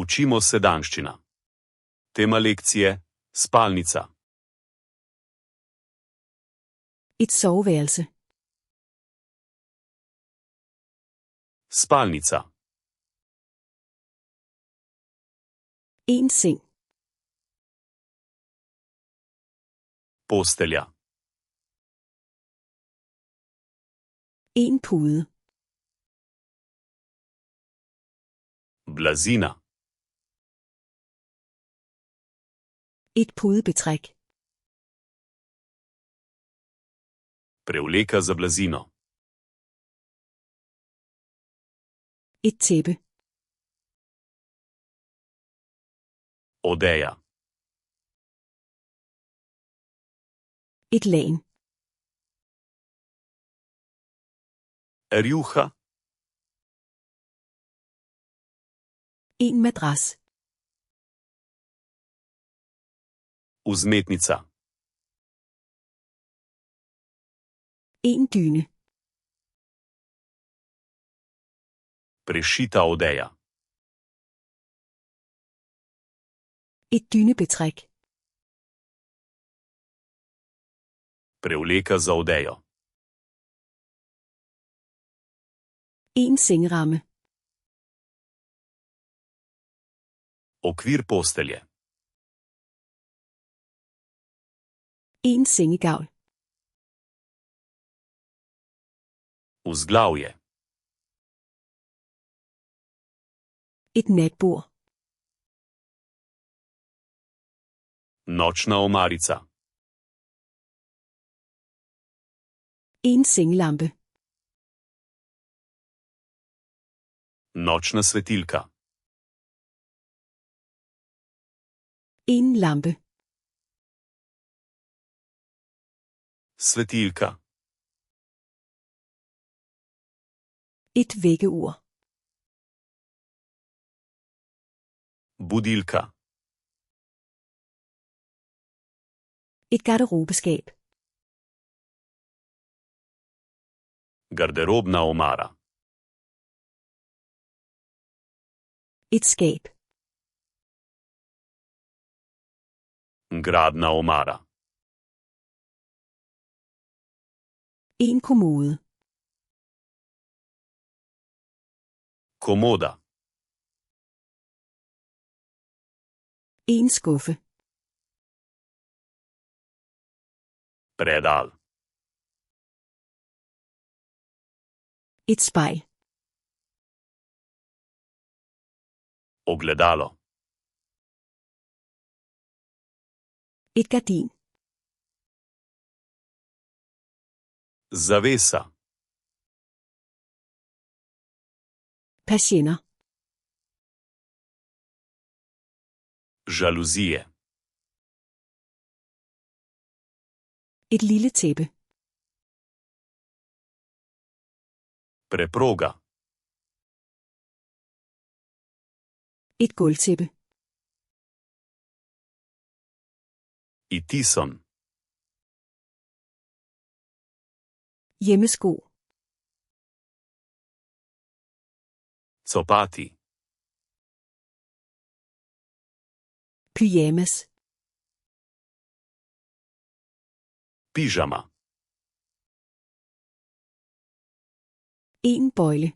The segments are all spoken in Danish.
Učimo se danščina. Tema lekcije: spalnica. Et soveværelse. Spalnica. En seng. Postelja. En pude. Blazina. Et pudebetræk. Prevleka za blazino. Et tæppe. Odeja. Et lagen. Rjuha. En madras. Vzmetnica. En dyne. Prešita odeja. Et dynebetræk. Prevleka za odejo. En sengeramme. Okvir postelje. En sengegavl. Vzglavje. Et natbord. Nočna omarica. En sengelampe. Nočna svetilka. En lampe. Svetilka. Et vækkeur. Budilka. Et garderobeskab. Garderobna omara. Et skab. Gradna omara. En kommode. Komoda. En skuffe. Predal. Et spejl. Ogledalo. Et gardin. Zavesa. Persienner. Žaluzije. Et lille tæppe. Preproga. Et gulvtæppe. Itison. Hjemmesko. Copati. Pyjamas. Pižama. En bøjle.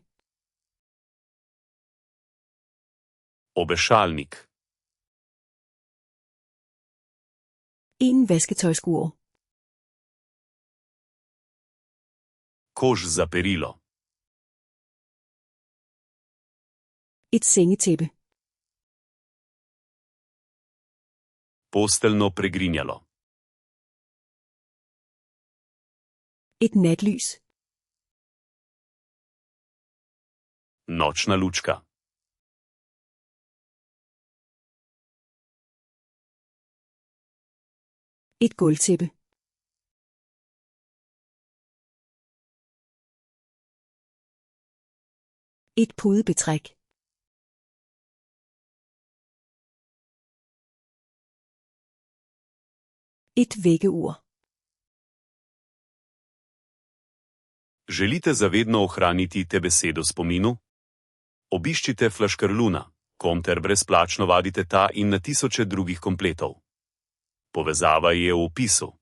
Obešalnik. En vasketøjskur. Koš za perilo. Et sengetæppe. Posteljno pregrinjalo. Et natlys. Nočna lučka. Et gulvtæppe. Et pudebetræk. Et vækkeur. Želite zavedno ohraniti te besede v spominu? Obiščite Flaškarluna, Komter brezplačno vadite ta in na tisoče drugih kompletov. Povezava je v opisu.